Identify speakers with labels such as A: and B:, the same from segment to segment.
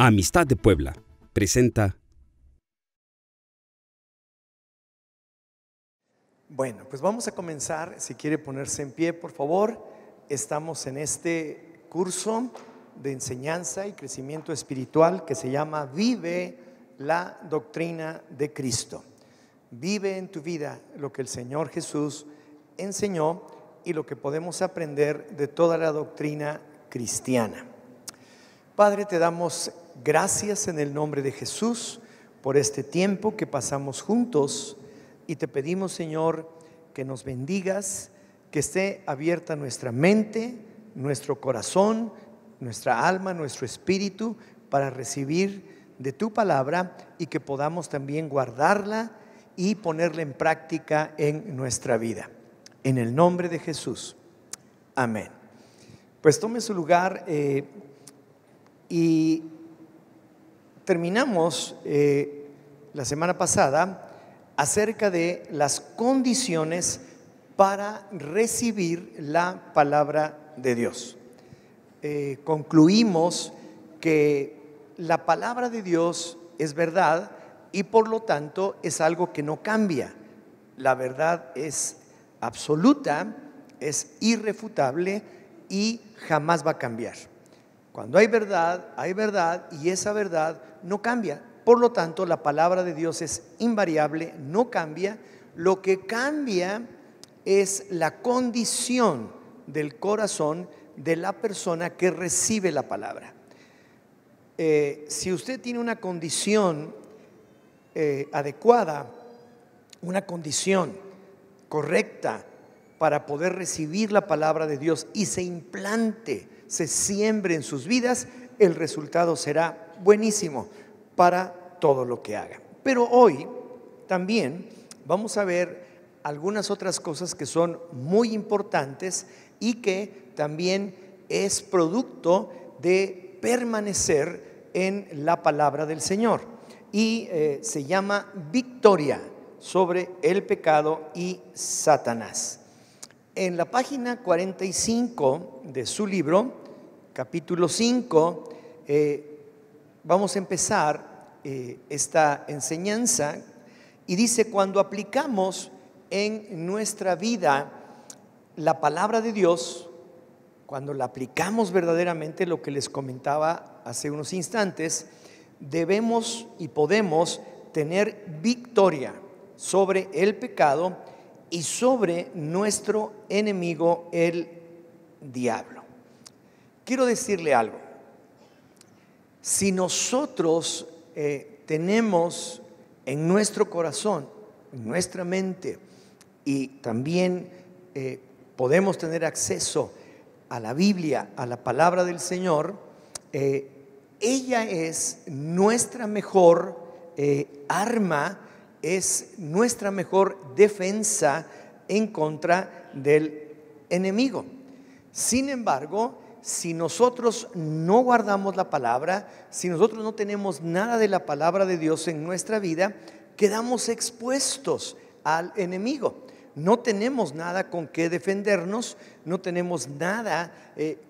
A: Amistad de Puebla presenta.
B: Bueno, pues vamos a comenzar. Si quiere ponerse en pie, por favor. Estamos en este curso de enseñanza y crecimiento espiritual que se llama Vive la doctrina de Cristo. Vive en tu vida lo que el Señor Jesús enseñó y lo que podemos aprender de toda la doctrina cristiana. Padre, te damos gracias en el nombre de Jesús por este tiempo que pasamos juntos y te pedimos, Señor, que nos bendigas, que esté abierta nuestra mente, nuestro corazón, nuestra alma, nuestro espíritu para recibir de tu palabra y que podamos también guardarla y ponerla en práctica en nuestra vida. En el nombre de Jesús. Amén. Pues tome su lugar y terminamos la semana pasada acerca de las condiciones para recibir la palabra de Dios. Concluimos que la palabra de Dios es verdad y por lo tanto es algo que no cambia. La verdad es absoluta, es irrefutable y jamás va a cambiar. Cuando hay verdad y esa verdad no cambia. Por lo tanto, la palabra de Dios es invariable, no cambia. Lo que cambia es la condición del corazón de la persona que recibe la palabra. Si usted tiene una condición adecuada, una condición correcta para poder recibir la palabra de Dios y se implante, se siembre en sus vidas, el resultado será buenísimo para todo lo que haga. Pero hoy también vamos a ver algunas otras cosas que son muy importantes y que también es producto de permanecer en la palabra del Señor. Y se llama victoria sobre el pecado y Satanás. En la página 45 de su libro, capítulo 5, vamos a empezar esta enseñanza y dice: cuando aplicamos en nuestra vida la palabra de Dios, cuando la aplicamos verdaderamente, lo que les comentaba hace unos instantes, debemos y podemos tener victoria sobre el pecado y sobre nuestro enemigo, el diablo. Quiero decirle algo. Si nosotros tenemos en nuestro corazón, en nuestra mente, y también podemos tener acceso a la Biblia, a la palabra del Señor, ella es nuestra mejor arma, es nuestra mejor defensa en contra del enemigo. Sin embargo, si nosotros no guardamos la palabra, si nosotros no tenemos nada de la palabra de Dios en nuestra vida, quedamos expuestos al enemigo. No tenemos nada con qué defendernos, no tenemos nada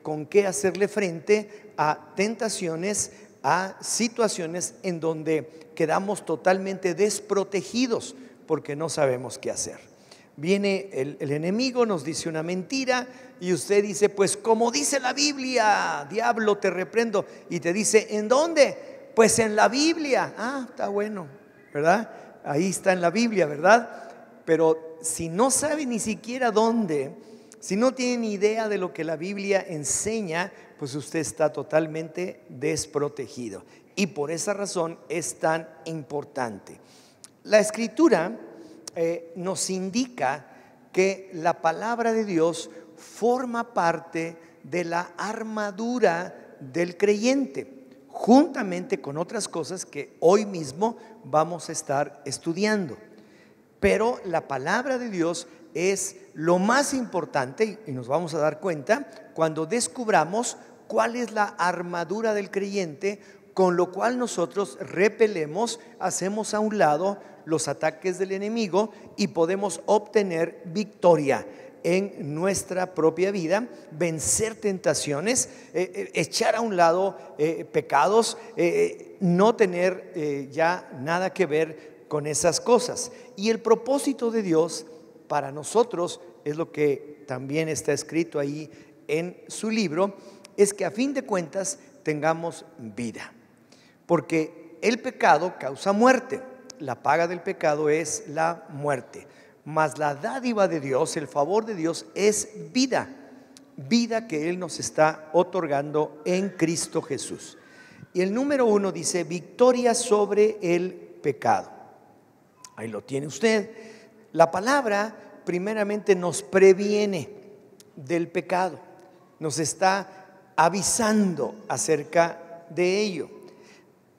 B: con qué hacerle frente a tentaciones, a situaciones en donde quedamos totalmente desprotegidos porque no sabemos qué hacer. Viene el enemigo, nos dice una mentira y usted dice: pues como dice la Biblia, diablo, te reprendo. Y te dice: ¿en dónde? Pues en la Biblia. Ah, está bueno, ¿verdad? Ahí está en la Biblia, ¿verdad? Pero si no sabe ni siquiera dónde, si no tiene ni idea de lo que la Biblia enseña, pues usted está totalmente desprotegido. Y por esa razón es tan importante. La Escritura nos indica que la palabra de Dios forma parte de la armadura del creyente, juntamente con otras cosas que hoy mismo vamos a estar estudiando. Pero la palabra de Dios es lo más importante y nos vamos a dar cuenta cuando descubramos cuál es la armadura del creyente, con lo cual nosotros repelemos, hacemos a un lado los ataques del enemigo y podemos obtener victoria. en nuestra propia vida, vencer tentaciones, echar a un lado pecados, no tener ya nada que ver con esas cosas. Y el propósito de Dios para nosotros es lo que también está escrito ahí en su libro, es que a fin de cuentas tengamos vida, porque el pecado causa muerte. La paga del pecado es la muerte, mas la dádiva de Dios, el favor de Dios es vida, vida que Él nos está otorgando en Cristo Jesús. Y el número 1 dice victoria sobre el pecado. Ahí lo tiene usted. La palabra primeramente nos previene del pecado, nos está avisando acerca de ello.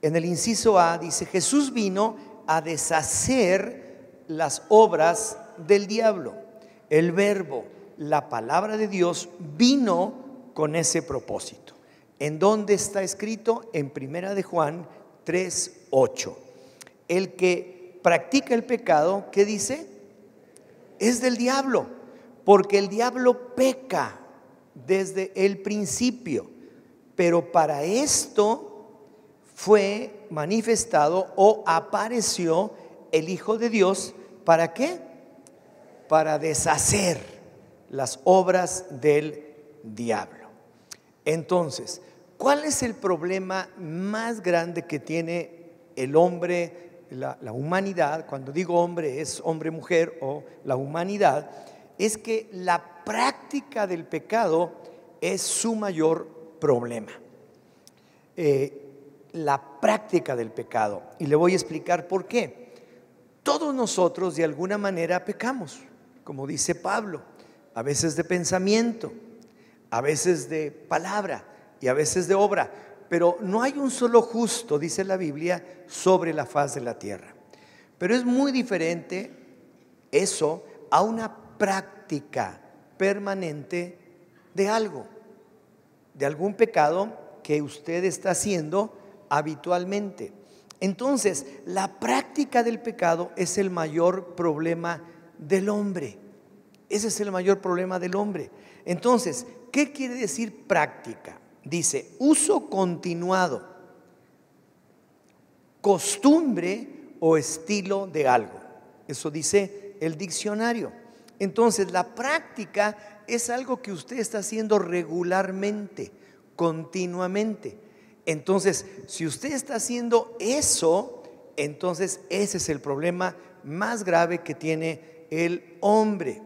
B: En el inciso A dice: Jesús vino a deshacer las obras del diablo. El verbo, la palabra de Dios, vino con ese propósito. ¿En dónde está escrito? En 1 de Juan 3:8. El que practica el pecado, ¿qué dice? Es del diablo, porque el diablo peca desde el principio. Pero para esto fue manifestado o apareció el Hijo de Dios. ¿Para qué? Para deshacer las obras del diablo. Entonces, ¿cuál es el problema más grande que tiene el hombre, la humanidad? Cuando digo hombre, es hombre, mujer o la humanidad. Es que la práctica del pecado es su mayor problema. La práctica del pecado, y le voy a explicar por qué. Todos nosotros de alguna manera pecamos, como dice Pablo, a veces de pensamiento, a veces de palabra y a veces de obra, pero no hay un solo justo, dice la Biblia, sobre la faz de la tierra. Pero es muy diferente eso a una práctica permanente de algo, de algún pecado que usted está haciendo habitualmente. Entonces, la práctica del pecado es el mayor problema del hombre. Ese es el mayor problema del hombre. Entonces, ¿qué quiere decir práctica? Dice, uso continuado, costumbre o estilo de algo. Eso dice el diccionario. Entonces, la práctica es algo que usted está haciendo regularmente, continuamente. Entonces, si usted está haciendo eso, entonces ese es el problema más grave que tiene el hombre.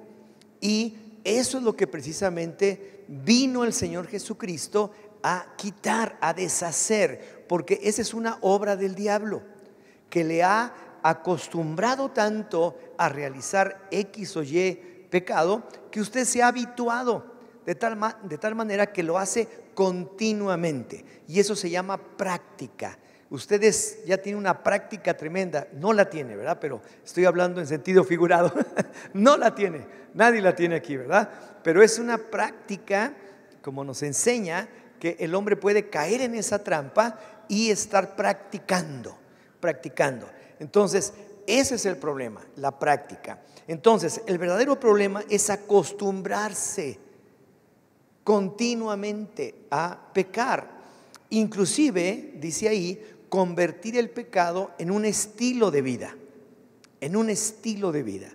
B: Y eso es lo que precisamente vino el Señor Jesucristo a quitar, a deshacer, porque esa es una obra del diablo que le ha acostumbrado tanto a realizar X o Y pecado que usted se ha habituado de tal manera que lo hace continuamente, y eso se llama práctica. Ustedes ya tienen una práctica tremenda, no la tiene, ¿verdad? Pero estoy hablando en sentido figurado. No la tiene, nadie la tiene aquí, ¿verdad? Pero es una práctica, como nos enseña, que el hombre puede caer en esa trampa y estar practicando. Entonces, ese es el problema, la práctica. Entonces, el verdadero problema es acostumbrarse continuamente a pecar. Inclusive, dice ahí, convertir el pecado en un estilo de vida. En un estilo de vida.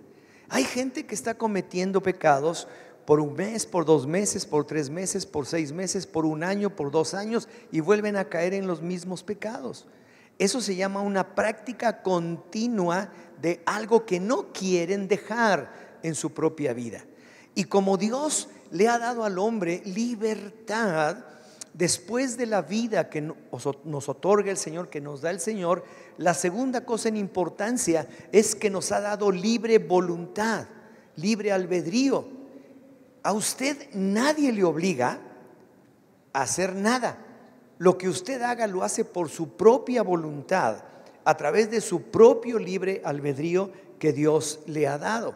B: Hay gente que está cometiendo pecados por un mes, por 2 meses, por 3 meses, por 6 meses, por 1 año, por 2 años, y vuelven a caer en los mismos pecados. Eso se llama una práctica continua de algo que no quieren dejar en su propia vida. Y como Dios le ha dado al hombre libertad, después de la vida que nos otorga el Señor, que nos da el Señor, la segunda cosa en importancia es que nos ha dado libre voluntad, libre albedrío. A usted nadie le obliga a hacer nada. Lo que usted haga lo hace por su propia voluntad, a través de su propio libre albedrío que Dios le ha dado.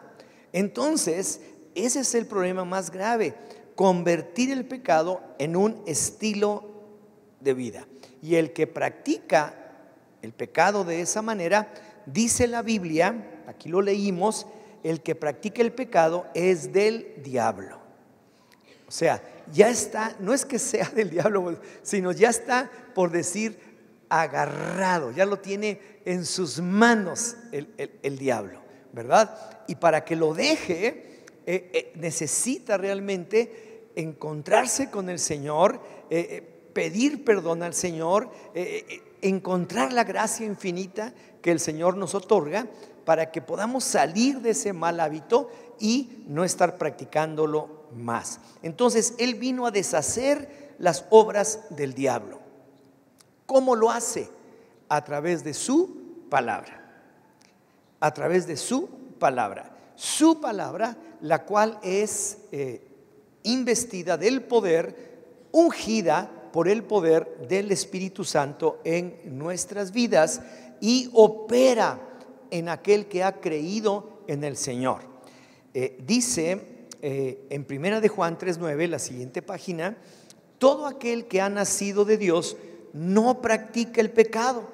B: Entonces, ese es el problema más grave, convertir el pecado en un estilo de vida. Y el que practica el pecado de esa manera, dice la Biblia, aquí lo leímos, el que practica el pecado es del diablo. O sea, ya está, no es que sea del diablo, sino ya está, por decir, agarrado, ya lo tiene en sus manos el diablo, ¿verdad? Y para que lo deje, necesita realmente encontrarse con el Señor, pedir perdón al Señor, encontrar la gracia infinita que el Señor nos otorga para que podamos salir de ese mal hábito y no estar practicándolo más. Entonces Él vino a deshacer las obras del diablo. ¿Cómo lo hace? A través de su palabra. A través de su palabra. Su palabra, la cual es investida del poder, ungida por el poder del Espíritu Santo en nuestras vidas y opera en aquel que ha creído en el Señor. Dice en 1 de Juan 3:9, la siguiente página: todo aquel que ha nacido de Dios no practica el pecado,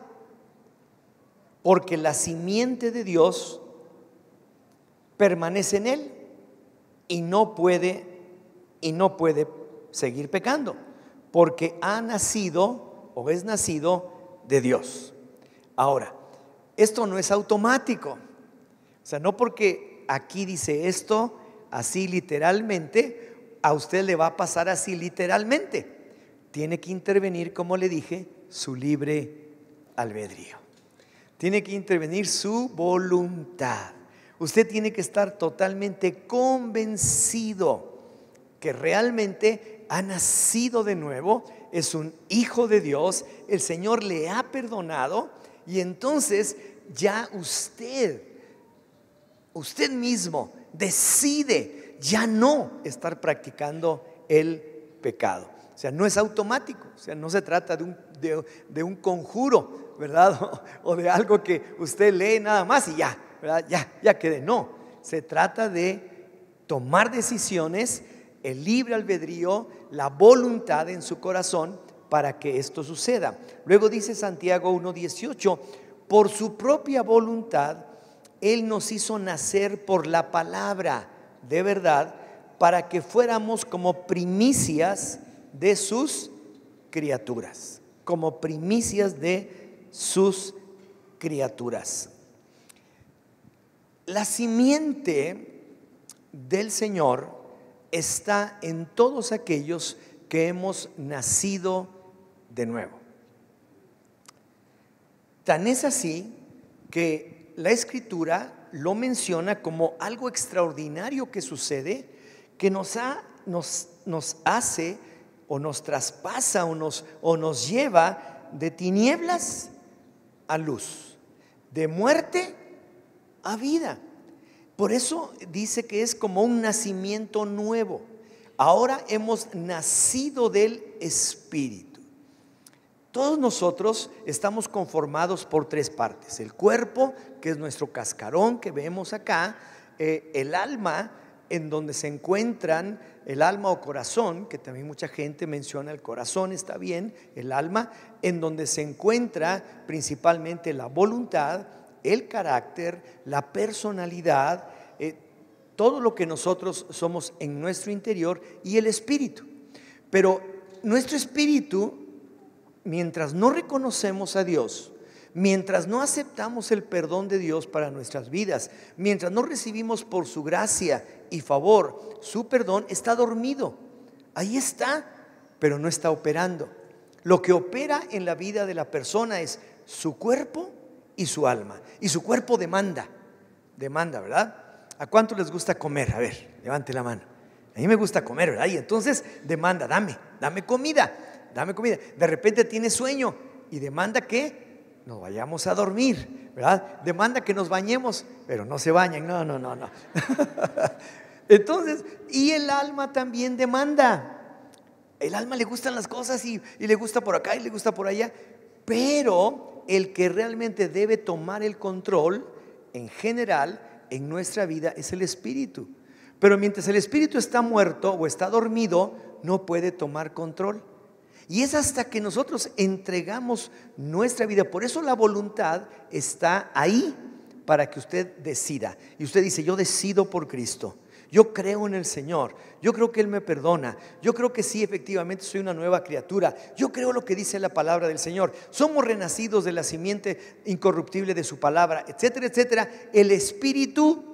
B: porque la simiente de Dios permanece en él y no puede seguir pecando, porque ha nacido o es nacido de Dios. Ahora, esto no es automático. O sea, no porque aquí dice esto así literalmente, a usted le va a pasar así literalmente. Tiene que intervenir, como le dije, su libre albedrío. Tiene que intervenir su voluntad. Usted tiene que estar totalmente convencido que realmente ha nacido de nuevo, es un hijo de Dios, el Señor le ha perdonado y entonces ya usted mismo decide ya no estar practicando el pecado. O sea, no es automático, o sea, no se trata de un conjuro, ¿verdad? O de algo que usted lee nada más y ya, ¿verdad? Ya quede. No, se trata de tomar decisiones, el libre albedrío, la voluntad en su corazón para que esto suceda. Luego dice Santiago 1:18, por su propia voluntad Él nos hizo nacer por la palabra de verdad para que fuéramos como primicias de sus criaturas, como primicias de sus criaturas. La simiente del Señor está en todos aquellos que hemos nacido de nuevo. Tan es así que la Escritura lo menciona como algo extraordinario que sucede, que nos hace o nos traspasa o nos lleva de tinieblas a luz, de muerte a vida. Por eso dice que es como un nacimiento nuevo. Ahora hemos nacido del Espíritu. Todos nosotros estamos conformados por tres partes: el cuerpo, que es nuestro cascarón que vemos acá, el alma, en donde se encuentran el alma o corazón, que también mucha gente menciona el corazón, está bien, el alma, en donde se encuentra principalmente la voluntad, el carácter, la personalidad, todo lo que nosotros somos en nuestro interior, y el espíritu. Pero nuestro espíritu, mientras no reconocemos a Dios, mientras no aceptamos el perdón de Dios para nuestras vidas, mientras no recibimos por su gracia y favor su perdón, está dormido. Ahí está, pero no está operando. Lo que opera en la vida de la persona es su cuerpo y su alma. Y su cuerpo demanda, ¿verdad? ¿A cuánto les gusta comer? A ver, levante la mano. A mí me gusta comer, ¿verdad? Y entonces demanda, dame comida. De repente tiene sueño y demanda que nos vayamos a dormir, ¿verdad? Demanda que nos bañemos, pero no se bañan, no. Entonces, y el alma también demanda. El alma le gustan las cosas y le gusta por acá y le gusta por allá, pero el que realmente debe tomar el control en general en nuestra vida es el espíritu. Pero mientras el espíritu está muerto o está dormido, no puede tomar control. Y es hasta que nosotros entregamos nuestra vida. Por eso la voluntad está ahí, para que usted decida. Y usted dice: yo decido por Cristo. Yo creo en el Señor, yo creo que Él me perdona, yo creo que sí, efectivamente soy una nueva criatura, yo creo lo que dice la palabra del Señor, somos renacidos de la simiente incorruptible de su palabra, etcétera, etcétera. El Espíritu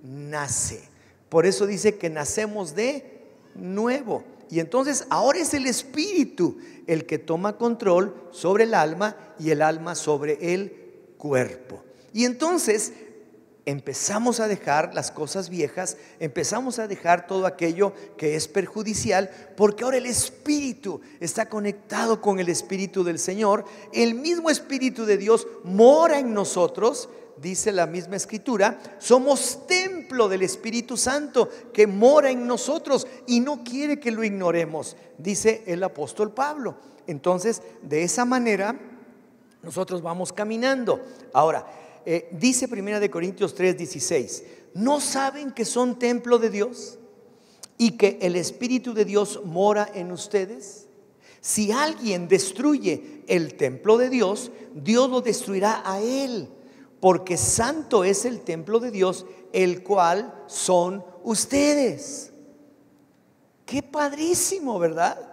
B: nace, por eso dice que nacemos de nuevo. Y entonces ahora es el Espíritu el que toma control sobre el alma y el alma sobre el cuerpo. Y entonces empezamos a dejar las cosas viejas, empezamos a dejar todo aquello que es perjudicial, porque ahora el Espíritu está conectado con el Espíritu del Señor. El mismo Espíritu de Dios mora en nosotros, dice la misma Escritura. Somos templo del Espíritu Santo que mora en nosotros y no quiere que lo ignoremos, dice el apóstol Pablo. Entonces, de esa manera nosotros vamos caminando. Ahora, dice 1 Corintios 3:16, ¿no saben que son templo de Dios y que el Espíritu de Dios mora en ustedes? Si alguien destruye el templo de Dios, Dios lo destruirá a él, porque santo es el templo de Dios, el cual son ustedes. Qué padrísimo, ¿verdad?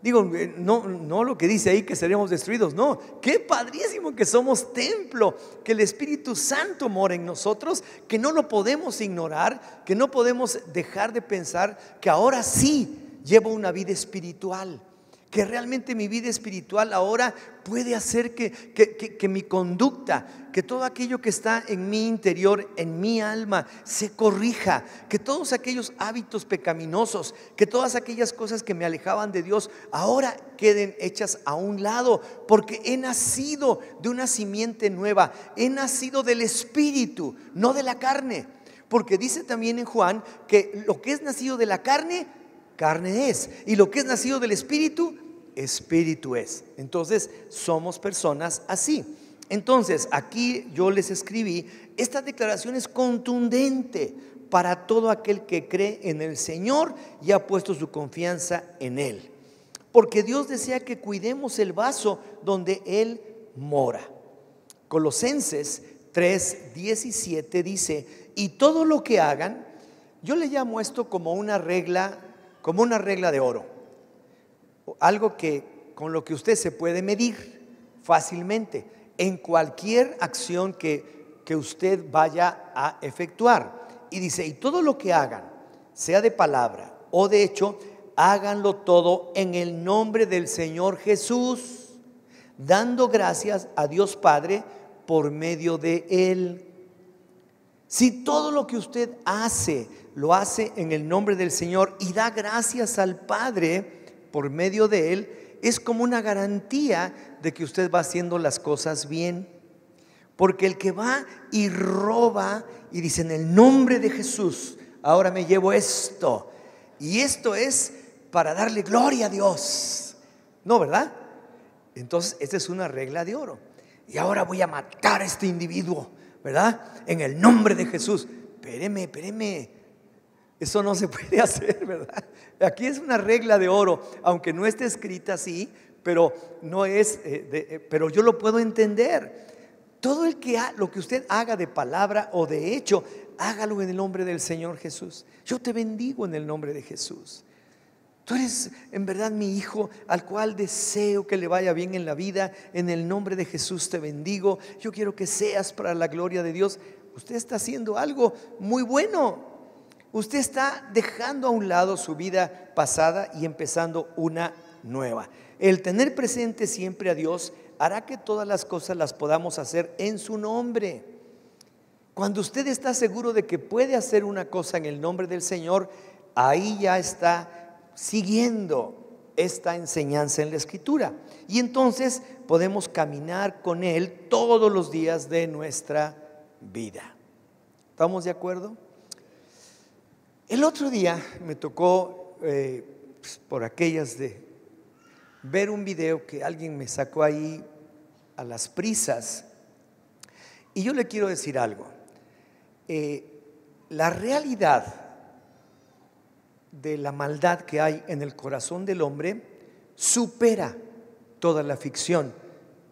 B: Digo, no lo que dice ahí que seremos destruidos, no, qué padrísimo que somos templo, que el Espíritu Santo mora en nosotros, que no lo podemos ignorar, que no podemos dejar de pensar que ahora sí llevo una vida espiritual, que realmente mi vida espiritual ahora puede hacer que mi conducta, que todo aquello que está en mi interior, en mi alma, se corrija, que todos aquellos hábitos pecaminosos, que todas aquellas cosas que me alejaban de Dios, ahora queden hechas a un lado, porque he nacido de una simiente nueva, he nacido del Espíritu, no de la carne, porque dice también en Juan que lo que es nacido de la carne, carne es, y lo que es nacido del Espíritu, Espíritu es. Entonces somos personas así. Entonces aquí yo les escribí, esta declaración es contundente para todo aquel que cree en el Señor y ha puesto su confianza en Él, porque Dios desea que cuidemos el vaso donde Él mora. Colosenses 3:17 dice: y todo lo que hagan, yo le llamo esto como una regla de oro, algo con lo que usted se puede medir fácilmente en cualquier acción que usted vaya a efectuar. Y dice: y todo lo que hagan, sea de palabra o de hecho, háganlo todo en el nombre del Señor Jesús, dando gracias a Dios Padre por medio de Él. Si todo lo que usted hace, lo hace en el nombre del Señor y da gracias al Padre por medio de Él, es como una garantía de que usted va haciendo las cosas bien. Porque el que va y roba y dice: en el nombre de Jesús, ahora me llevo esto, y esto es para darle gloria a Dios, ¿no, verdad? Entonces esta es una regla de oro. Y ahora voy a matar a este individuo, ¿verdad? En el nombre de Jesús. Espéreme, eso no se puede hacer, ¿verdad? Aquí es una regla de oro, aunque no esté escrita así, pero no es, pero yo lo puedo entender. Todo lo que usted haga de palabra o de hecho, hágalo en el nombre del Señor Jesús. Yo te bendigo en el nombre de Jesús. Tú eres en verdad mi hijo, al cual deseo que le vaya bien en la vida. En el nombre de Jesús te bendigo. Yo quiero que seas para la gloria de Dios. Usted está haciendo algo muy bueno. Usted está dejando a un lado su vida pasada y empezando una nueva. El tener presente siempre a Dios hará que todas las cosas las podamos hacer en su nombre. Cuando usted está seguro de que puede hacer una cosa en el nombre del Señor, ahí ya está siguiendo esta enseñanza en la Escritura. Y entonces podemos caminar con Él todos los días de nuestra vida. ¿Estamos de acuerdo? El otro día me tocó, por aquellas de ver un video que alguien me sacó ahí a las prisas, y yo le quiero decir algo. La realidad de la maldad que hay en el corazón del hombre supera toda la ficción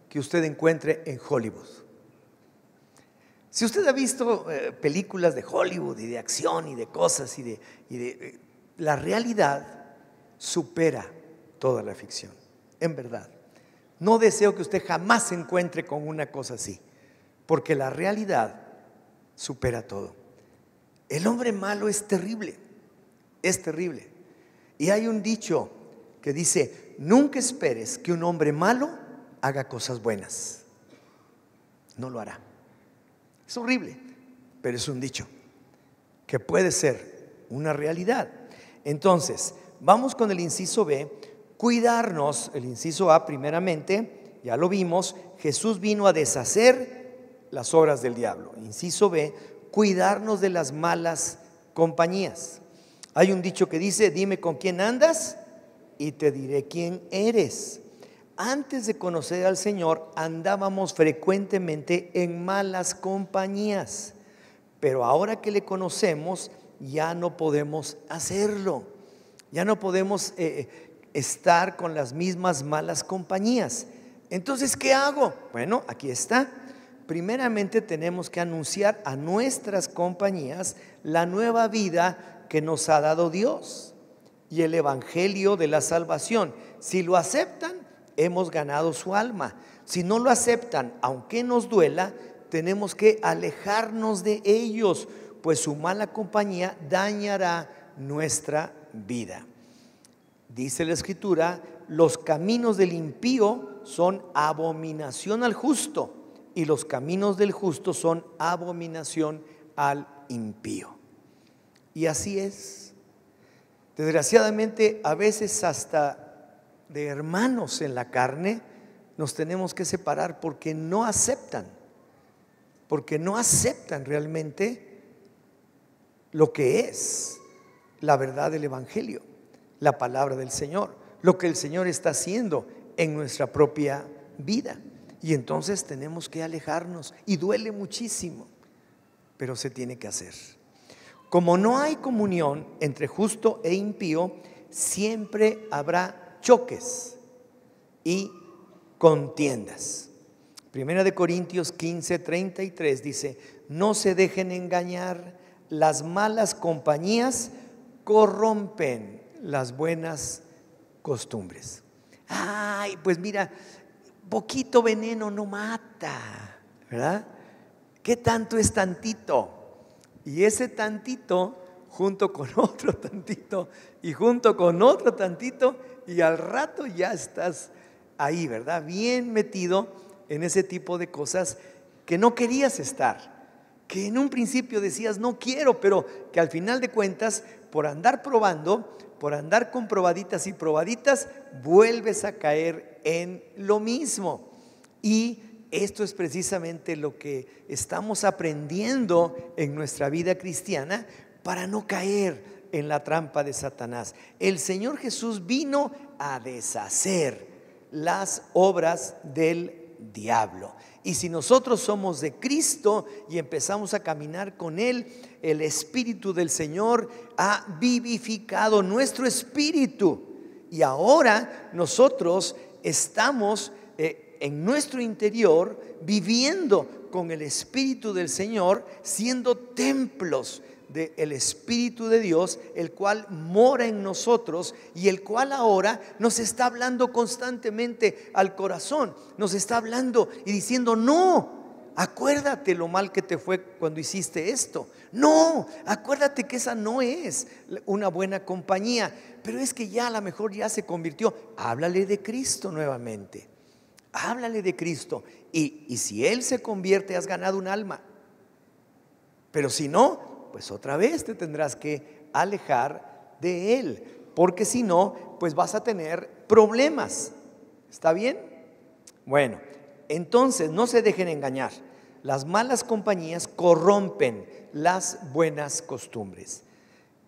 B: que usted encuentre en Hollywood. Si usted ha visto películas de Hollywood y de acción y de cosas la realidad supera toda la ficción, en verdad. No deseo que usted jamás se encuentre con una cosa así, porque la realidad supera todo. El hombre malo es terrible, es terrible. Y hay un dicho que dice: nunca esperes que un hombre malo haga cosas buenas. No lo hará. Es horrible, pero es un dicho que puede ser una realidad. Entonces, vamos con el inciso B. Cuidarnos. El inciso A, primeramente, ya lo vimos, Jesús vino a deshacer las obras del diablo. Inciso B, cuidarnos de las malas compañías. Hay un dicho que dice: dime con quién andas y te diré quién eres. Antes de conocer al Señor andábamos frecuentemente en malas compañías, pero ahora que le conocemos ya no podemos hacerlo. Ya no podemos estar con las mismas malas compañías. Entonces, ¿qué hago? Bueno, aquí está. Primeramente tenemos que anunciar a nuestras compañías la nueva vida que nos ha dado Dios y el evangelio de la salvación. Si lo aceptan, hemos ganado su alma. Si no lo aceptan, aunque nos duela, tenemos que alejarnos de ellos, pues su mala compañía dañará nuestra vida. Dice la Escritura: los caminos del impío son abominación al justo, y los caminos del justo son abominación al impío. Y así es. Desgraciadamente, a veces hasta de hermanos en la carne nos tenemos que separar porque no aceptan realmente lo que es la verdad del evangelio, la palabra del Señor, lo que el Señor está haciendo en nuestra propia vida. Y entonces tenemos que alejarnos, y duele muchísimo, pero se tiene que hacer. Como no hay comunión entre justo e impío, siempre habrá choques y contiendas. Primera de Corintios 15:33 dice: no se dejen engañar, las malas compañías corrompen las buenas costumbres. Ay, pues mira, poquito veneno no mata, ¿verdad? ¿Qué tanto es tantito? Y ese tantito, junto con otro tantito, y junto con otro tantito, y al rato ya estás ahí, ¿verdad? Bien metido en ese tipo de cosas que no querías estar, que en un principio decías no quiero, pero que al final de cuentas, por andar probando, por andar con probaditas y probaditas, vuelves a caer en lo mismo. Y esto es precisamente lo que estamos aprendiendo en nuestra vida cristiana para no caer en la trampa de Satanás. El Señor Jesús vino a deshacer las obras del diablo. Y si nosotros somos de Cristo y empezamos a caminar con Él, el Espíritu del Señor ha vivificado nuestro espíritu. Y ahora nosotros estamos en nuestro interior viviendo con el Espíritu del Señor, siendo templos del Espíritu de Dios, el cual mora en nosotros y el cual ahora nos está hablando constantemente al corazón, nos está hablando y diciendo: no, acuérdate lo mal que te fue cuando hiciste esto, no, acuérdate que esa no es una buena compañía, pero es que ya a lo mejor ya se convirtió. Háblale de Cristo nuevamente, háblale de Cristo, y si Él se convierte, has ganado un alma. Pero si no, pues otra vez te tendrás que alejar de Él, porque si no, pues vas a tener problemas. ¿Está bien? Bueno, entonces no se dejen engañar. Las malas compañías corrompen las buenas costumbres.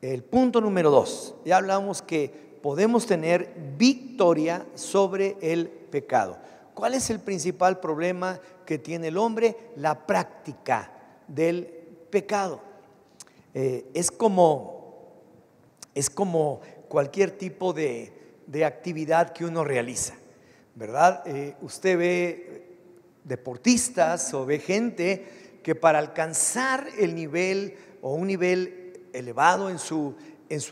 B: El punto número 2, ya hablamos que podemos tener victoria sobre el pecado. ¿Cuál es el principal problema que tiene el hombre? La práctica del pecado. Es como cualquier tipo de actividad que uno realiza, ¿verdad? Usted ve deportistas o ve gente que para alcanzar el nivel o un nivel elevado en su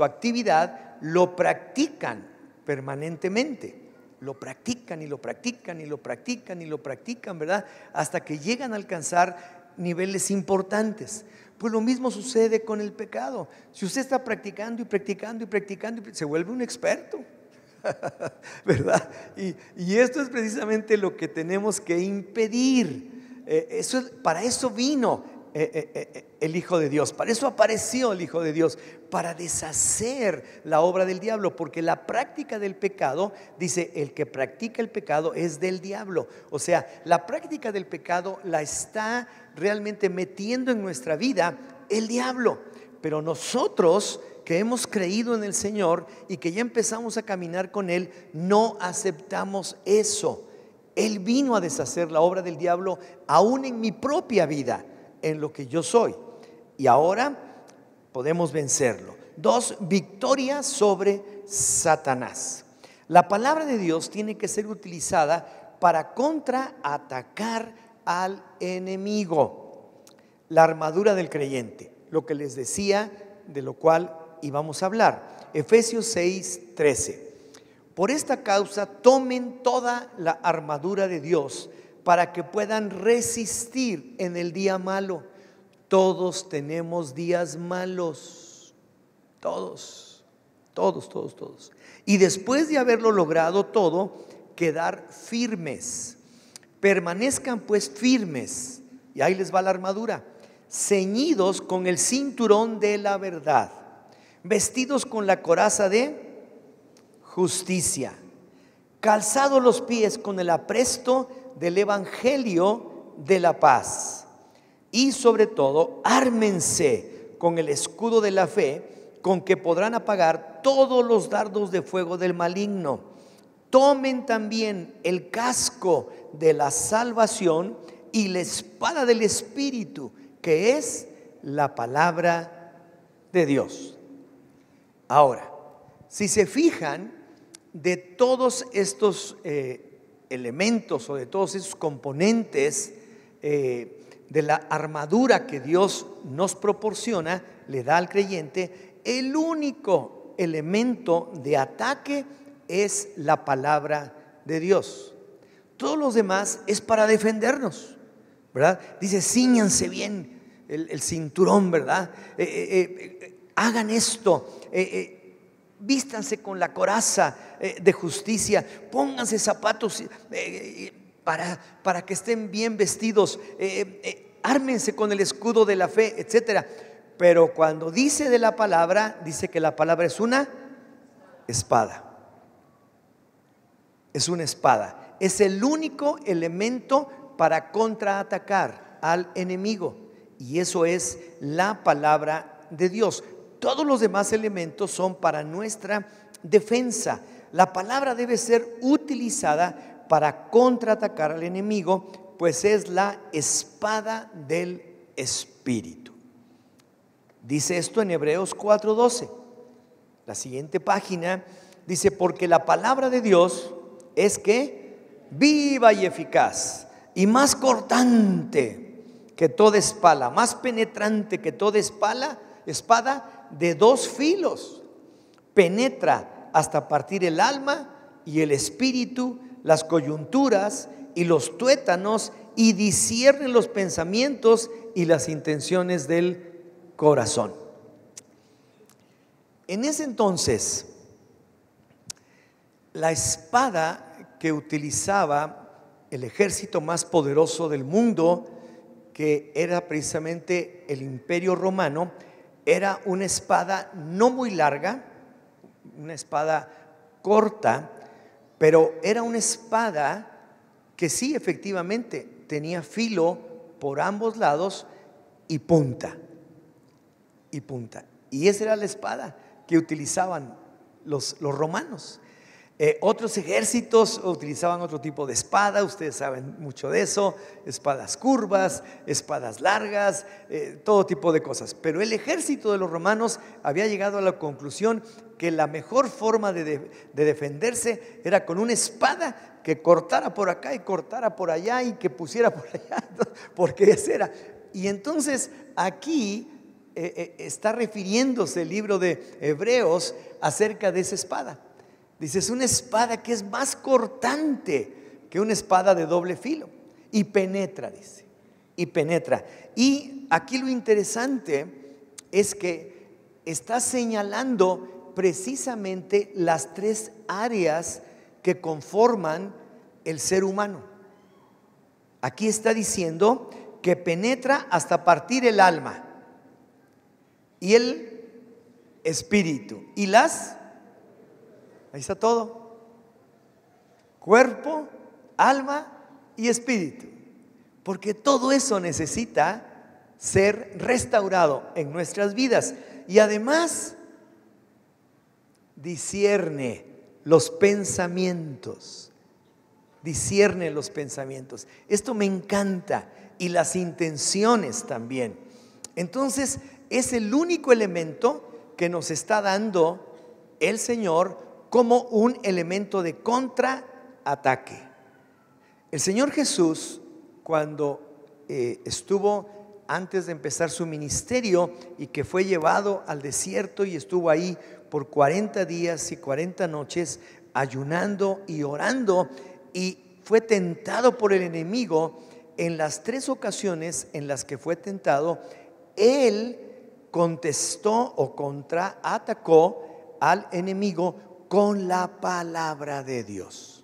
B: actividad, lo practican permanentemente. Lo practican y lo practican y lo practican y lo practican, ¿verdad? Hasta que llegan a alcanzar niveles importantes. Pues lo mismo sucede con el pecado. Si usted está practicando y practicando y practicando, se vuelve un experto, ¿verdad? Y esto es precisamente lo que tenemos que impedir. Para eso vino el Hijo de Dios, para eso apareció el Hijo de Dios, para deshacer la obra del diablo, porque la práctica del pecado, dice, el que practica el pecado es del diablo. O sea, la práctica del pecado la está realmente metiendo en nuestra vida el diablo, pero nosotros que hemos creído en el Señor y que ya empezamos a caminar con Él, no aceptamos eso. Él vino a deshacer la obra del diablo aún en mi propia vida, en lo que yo soy, y ahora podemos vencerlo. 2, victoria sobre Satanás. La palabra de Dios tiene que ser utilizada para contraatacar al enemigo. La armadura del creyente, lo que les decía, de lo cual íbamos a hablar. Efesios 6:13. Por esta causa tomen toda la armadura de Dios para que puedan resistir en el día malo. Todos tenemos días malos, todos. Y después de haberlo logrado todo, quedar firmes. Permanezcan pues firmes, y ahí les va la armadura, ceñidos con el cinturón de la verdad, vestidos con la coraza de justicia, calzados los pies con el apresto del evangelio de la paz, y sobre todo ármense con el escudo de la fe, con que podrán apagar todos los dardos de fuego del maligno. Tomen también el casco de la salvación y la espada del Espíritu, que es la palabra de Dios. Ahora, si se fijan, de todos estos elementos o de todos esos componentes de la armadura que Dios nos proporciona, le da al creyente, el único elemento de ataque es la palabra de Dios. Todos los demás es para defendernos, ¿verdad? Dice, cíñanse bien el cinturón, ¿verdad? Hagan esto, vístanse con la coraza de justicia, pónganse zapatos para que estén bien vestidos, ármense con el escudo de la fe, etcétera. Pero cuando dice de la palabra, dice que la palabra es una espada. Es una espada. Es el único elemento para contraatacar al enemigo, y eso es la palabra de Dios. Todos los demás elementos son para nuestra defensa. La palabra debe ser utilizada para contraatacar al enemigo, pues es la espada del Espíritu. Dice esto en Hebreos 4:12. La siguiente página dice, porque la palabra de Dios es que viva y eficaz y más cortante que toda espada, más penetrante que toda espada de dos filos, penetra hasta partir el alma y el espíritu, las coyunturas y los tuétanos, y discierne los pensamientos y las intenciones del corazón. En ese entonces, la espada que utilizaba el ejército más poderoso del mundo, que era precisamente el Imperio Romano, era una espada no muy larga, una espada corta, pero era una espada que sí, efectivamente, tenía filo por ambos lados y punta. Y esa era la espada que utilizaban los romanos. Otros ejércitos utilizaban otro tipo de espada, ustedes saben mucho de eso, espadas curvas, espadas largas, todo tipo de cosas. Pero el ejército de los romanos había llegado a la conclusión que la mejor forma de defenderse era con una espada que cortara por acá y cortara por allá y que pusiera por allá, porque esa era. Y entonces aquí está refiriéndose el libro de Hebreos acerca de esa espada. Dice, es una espada que es más cortante que una espada de doble filo. Y penetra, dice, y penetra. Y aquí lo interesante es que está señalando precisamente las tres áreas que conforman el ser humano. Aquí está diciendo que penetra hasta partir el alma y el espíritu y ahí está todo, cuerpo, alma y espíritu, porque todo eso necesita ser restaurado en nuestras vidas. Y además discierne los pensamientos, discierne los pensamientos. Esto me encanta, y las intenciones también. Entonces es el único elemento que nos está dando el Señor como un elemento de contraataque. El Señor Jesús, cuando estuvo antes de empezar su ministerio y que fue llevado al desierto y estuvo ahí por 40 días y 40 noches ayunando y orando, y fue tentado por el enemigo, en las tres ocasiones en las que fue tentado, él contestó o contraatacó al enemigo con la palabra de Dios.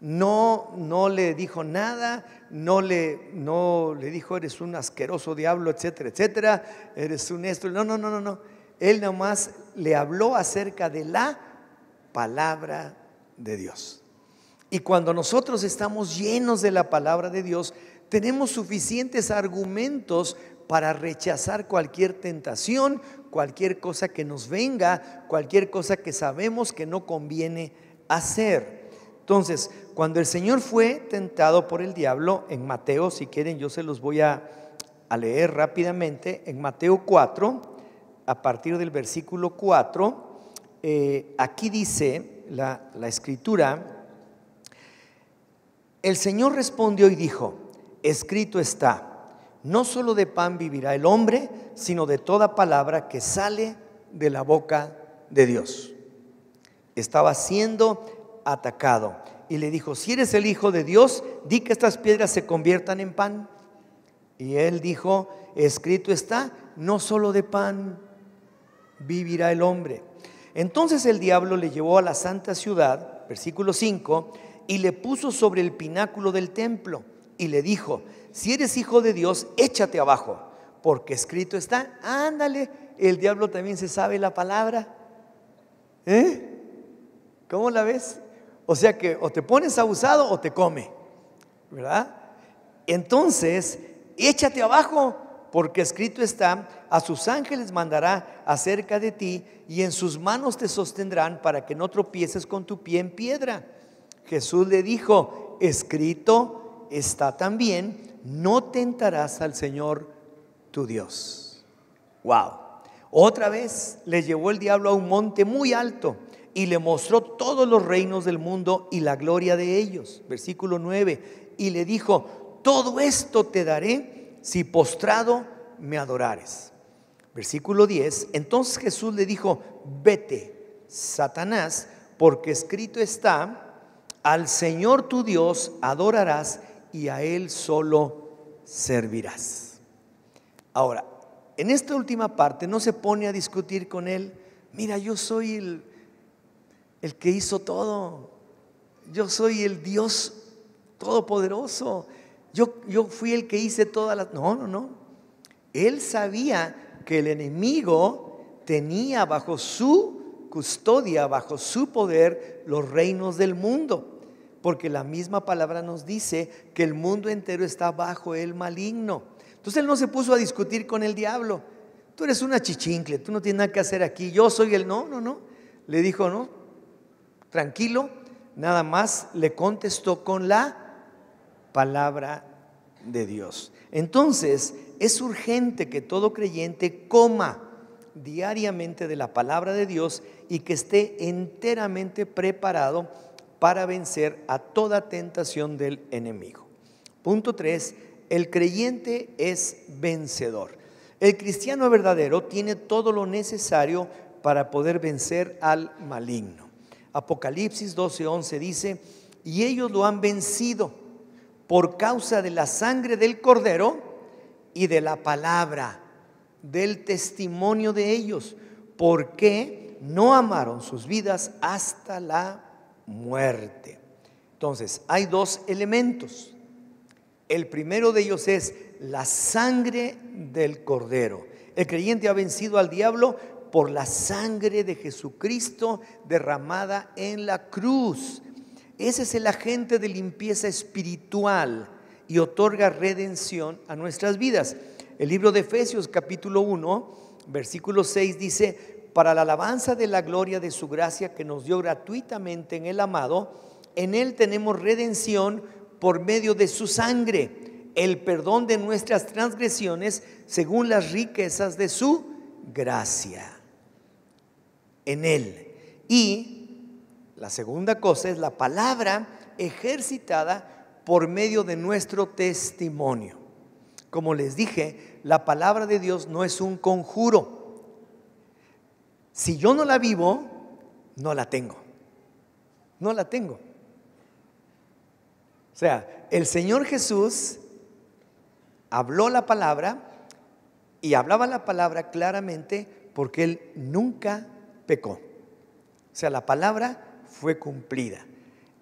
B: No le dijo nada, no le dijo eres un asqueroso diablo, etcétera, etcétera, eres un esto. No. Él nomás le habló acerca de la palabra de Dios. Y cuando nosotros estamos llenos de la palabra de Dios, tenemos suficientes argumentos para rechazar cualquier tentación, cualquier cosa que nos venga, cualquier cosa que sabemos que no conviene hacer. Entonces, cuando el Señor fue tentado por el diablo, en Mateo, si quieren yo se los voy a leer rápidamente, en Mateo 4, a partir del versículo 4, aquí dice la escritura: el Señor respondió y dijo, escrito está, no solo de pan vivirá el hombre, sino de toda palabra que sale de la boca de Dios. Estaba siendo atacado y le dijo, si eres el Hijo de Dios, di que estas piedras se conviertan en pan. Y él dijo, escrito está, no solo de pan vivirá el hombre. Entonces el diablo le llevó a la santa ciudad, versículo 5, y le puso sobre el pináculo del templo y le dijo, si eres hijo de Dios, échate abajo, porque escrito está. Ándale, el diablo también se sabe la palabra. ¿Cómo la ves? O sea que o te pones abusado o te come, ¿verdad? Entonces, échate abajo, porque escrito está, a sus ángeles mandará acerca de ti y en sus manos te sostendrán para que no tropieces con tu pie en piedra. Jesús le dijo, escrito está también, no tentarás al Señor tu Dios. Wow. Otra vez le llevó el diablo a un monte muy alto y le mostró todos los reinos del mundo y la gloria de ellos. Versículo 9. Y le dijo, todo esto te daré si postrado me adorares. Versículo 10. Entonces Jesús le dijo, vete, Satanás, porque escrito está, al Señor tu Dios adorarás y a Él solo servirás. Ahora, en esta última parte no se pone a discutir con él. Mira, yo soy el que hizo todo. Yo soy el Dios todopoderoso. Yo fui el que hice todas las... No. Él sabía que el enemigo tenía bajo su custodia, bajo su poder, los reinos del mundo, porque la misma palabra nos dice que el mundo entero está bajo el maligno. Entonces él no se puso a discutir con el diablo. Tú eres una chichincle, tú no tienes nada que hacer aquí, yo soy el... No. Le dijo, no, tranquilo, nada más le contestó con la palabra de Dios. Entonces es urgente que todo creyente coma diariamente de la palabra de Dios y que esté enteramente preparado para vencer a toda tentación del enemigo. Punto 3, el creyente es vencedor. El cristiano verdadero tiene todo lo necesario para poder vencer al maligno. Apocalipsis 12:11 dice: y ellos lo han vencido por causa de la sangre del Cordero y de la palabra, del testimonio de ellos, porque no amaron sus vidas hasta la muerte. Entonces, hay dos elementos. El primero de ellos es la sangre del Cordero. El creyente ha vencido al diablo por la sangre de Jesucristo derramada en la cruz. Ese es el agente de limpieza espiritual y otorga redención a nuestras vidas. El libro de Efesios capítulo 1, versículo 6 dice: para la alabanza de la gloria de su gracia que nos dio gratuitamente en el amado, en él tenemos redención por medio de su sangre, el perdón de nuestras transgresiones según las riquezas de su gracia. En él. Y la segunda cosa es la palabra ejercitada por medio de nuestro testimonio. Como les dije, la palabra de Dios no es un conjuro. Si yo no la vivo, no la tengo. No la tengo. O sea, el Señor Jesús habló la palabra y hablaba la palabra claramente porque Él nunca pecó. O sea, la palabra fue cumplida.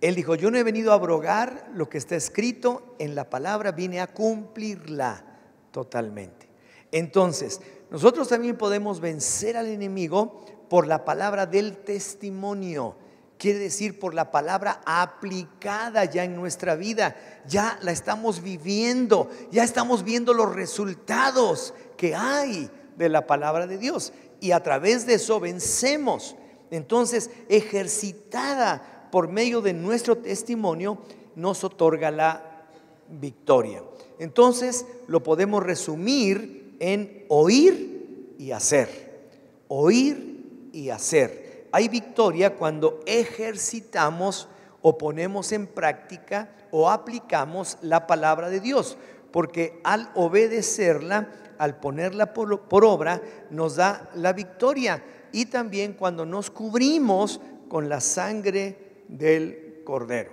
B: Él dijo: yo no he venido a abrogar lo que está escrito en la palabra, vine a cumplirla totalmente. Entonces, nosotros también podemos vencer al enemigo por la palabra del testimonio. Quiere decir por la palabra aplicada ya en nuestra vida. Ya la estamos viviendo, ya estamos viendo los resultados que hay de la palabra de Dios. Y a través de eso vencemos. Entonces, ejercitada por medio de nuestro testimonio, nos otorga la victoria. Entonces, lo podemos resumir en oír y hacer. Oír y hacer. Hay victoria cuando ejercitamos o ponemos en práctica o aplicamos la palabra de Dios, porque al obedecerla, al ponerla por obra, nos da la victoria. Y también cuando nos cubrimos con la sangre del Cordero,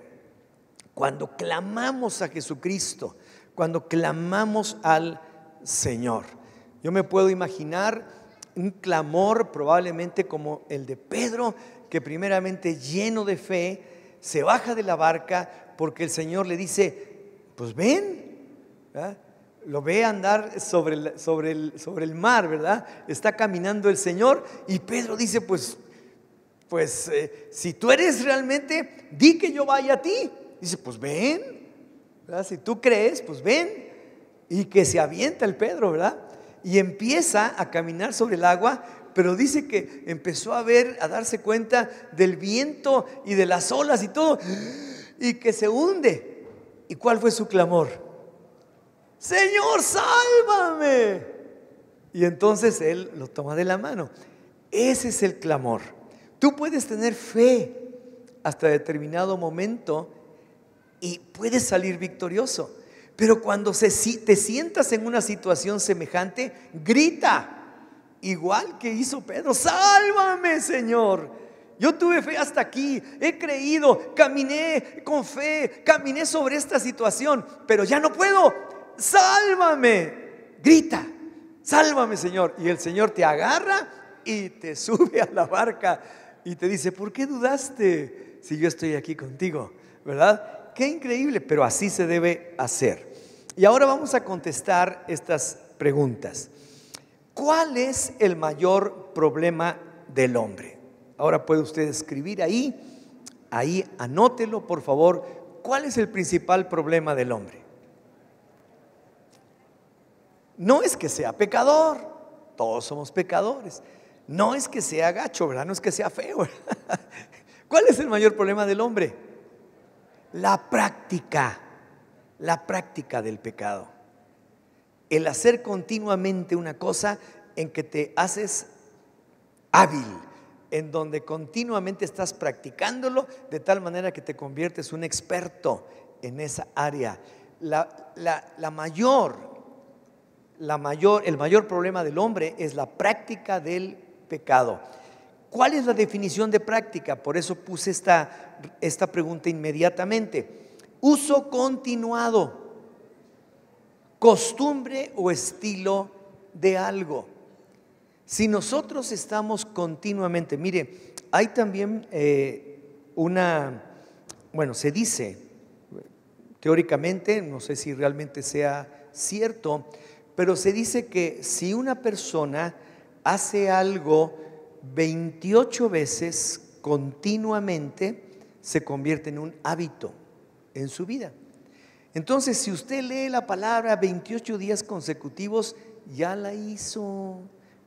B: cuando clamamos a Jesucristo, cuando clamamos al Señor. Yo me puedo imaginar un clamor probablemente como el de Pedro, que primeramente lleno de fe se baja de la barca porque el Señor le dice: pues ven, ¿verdad? Lo ve andar sobre el mar, ¿verdad? Está caminando el Señor y Pedro dice: pues si tú eres realmente, di que yo vaya a ti. Dice: pues ven, ¿verdad? Si tú crees, pues ven. Y que se avienta el Pedro, ¿verdad? Y empieza a caminar sobre el agua, pero dice que empezó a darse cuenta del viento y de las olas y todo, y que se hunde. ¿Y cuál fue su clamor? Señor, sálvame. Y entonces él lo toma de la mano. Ese es el clamor. Tú puedes tener fe hasta determinado momento y puedes salir victorioso. Pero cuando te sientas en una situación semejante, grita, igual que hizo Pedro: sálvame, Señor. Yo tuve fe hasta aquí, he creído, caminé con fe, caminé sobre esta situación, pero ya no puedo. Sálvame. Grita: sálvame, Señor. Y el Señor te agarra y te sube a la barca y te dice: ¿por qué dudaste si yo estoy aquí contigo? ¿Verdad? Qué increíble, pero así se debe hacer. Y ahora vamos a contestar estas preguntas. ¿Cuál es el mayor problema del hombre? Ahora puede usted escribir ahí anótelo, por favor. ¿Cuál es el principal problema del hombre? No es que sea pecador, todos somos pecadores. No es que sea gacho, ¿verdad? No es que sea feo, ¿verdad? ¿Cuál es el mayor problema del hombre? La práctica del pecado. El hacer continuamente una cosa en que te haces hábil, en donde continuamente estás practicándolo de tal manera que te conviertes un experto en esa área. el mayor problema del hombre es la práctica del pecado. ¿Cuál es la definición de práctica? Por eso puse esta pregunta inmediatamente. Uso continuado, costumbre o estilo de algo. Si nosotros estamos continuamente, mire, hay también se dice, teóricamente, no sé si realmente sea cierto, pero se dice que si una persona hace algo 28 veces continuamente, se convierte en un hábito en su vida. Entonces, si usted lee la palabra 28 días consecutivos, ya la hizo.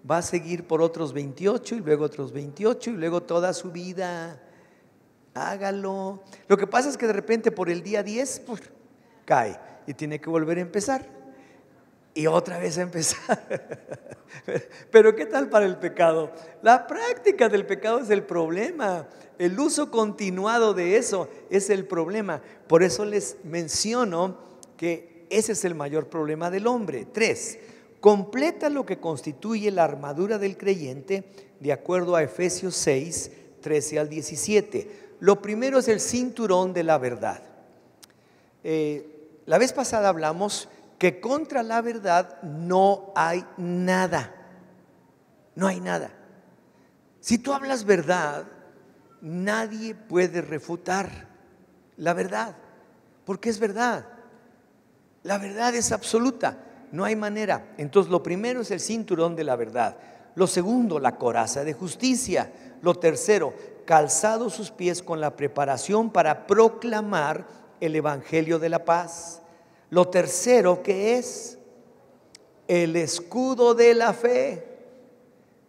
B: Va a seguir por otros 28 y luego otros 28 y luego toda su vida. Hágalo. Lo que pasa es que de repente por el día 10 cae y tiene que volver a empezar y otra vez a empezar. Pero ¿qué tal para el pecado? La práctica del pecado es el problema. El uso continuado de eso es el problema. Por eso les menciono que ese es el mayor problema del hombre. 3. Completa lo que constituye la armadura del creyente de acuerdo a Efesios 6, 13 al 17. Lo primero es el cinturón de la verdad. La vez pasada hablamos que contra la verdad no hay nada. No hay nada. Si tú hablas verdad, nadie puede refutar la verdad, porque es verdad. La verdad es absoluta. No hay manera. Entonces lo primero es el cinturón de la verdad. Lo segundo, la coraza de justicia. Lo tercero, calzados sus pies con la preparación para proclamar el evangelio de la paz. Lo tercero, que es el escudo de la fe.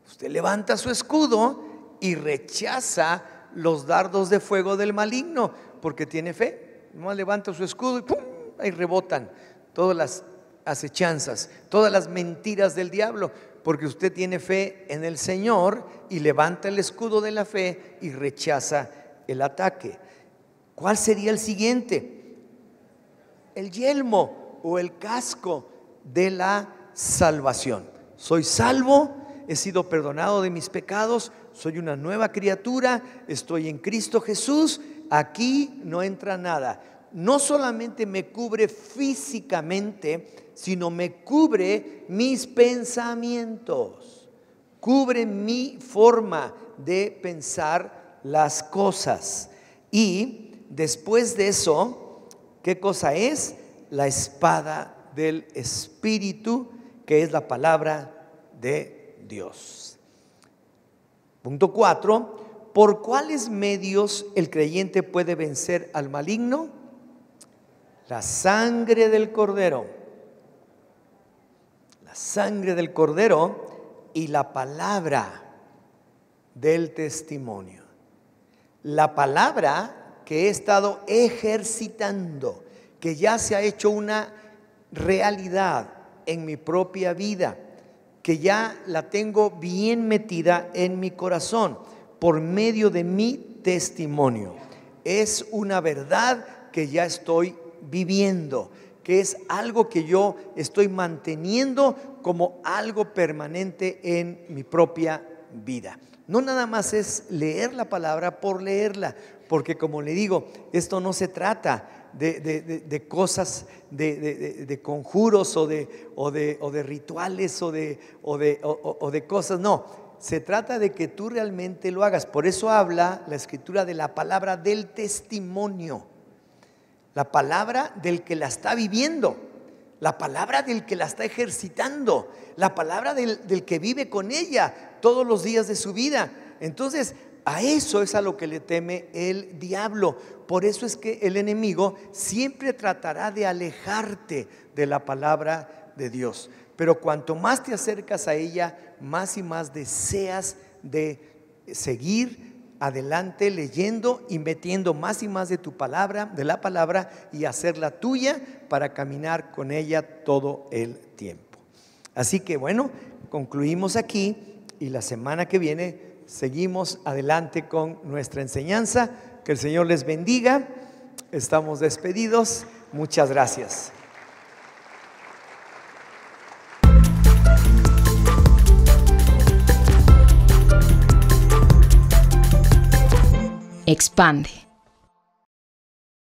B: Usted levanta su escudo y rechaza los dardos de fuego del maligno porque tiene fe. No levanta su escudo y ¡pum! Ahí rebotan todas las acechanzas, todas las mentiras del diablo, porque usted tiene fe en el Señor y levanta el escudo de la fe y rechaza el ataque. ¿Cuál sería el siguiente? El yelmo o el casco de la salvación. Soy salvo, he sido perdonado de mis pecados, soy una nueva criatura, estoy en Cristo Jesús, aquí no entra nada. No solamente me cubre físicamente, sino me cubre mis pensamientos, cubre mi forma de pensar las cosas. Y después de eso, ¿qué cosa es? La espada del Espíritu, que es la palabra de Dios. Punto 4. ¿Por cuáles medios el creyente puede vencer al maligno? La sangre del Cordero. La sangre del Cordero y la palabra del testimonio. La palabra que he estado ejercitando, que ya se ha hecho una realidad en mi propia vida, que ya la tengo bien metida en mi corazón por medio de mi testimonio. Es una verdad que ya estoy viviendo, que es algo que yo estoy manteniendo como algo permanente en mi propia vida. No nada más es leer la palabra por leerla, porque como le digo, esto no se trata de cosas, de conjuros o de rituales o de cosas, no. Se trata de que tú realmente lo hagas. Por eso habla la Escritura de la palabra del testimonio. La palabra del que la está viviendo, la palabra del que la está ejercitando, la palabra del que vive con ella todos los días de su vida. Entonces, a eso es a lo que le teme el diablo. Por eso es que el enemigo siempre tratará de alejarte de la palabra de Dios. Pero cuanto más te acercas a ella, más y más deseas de seguir adelante leyendo y metiendo más y más de tu palabra, de la palabra, y hacerla tuya para caminar con ella todo el tiempo. Así que bueno, concluimos aquí y la semana que viene seguimos adelante con nuestra enseñanza. Que el Señor les bendiga. Estamos despedidos. Muchas gracias.
C: expande.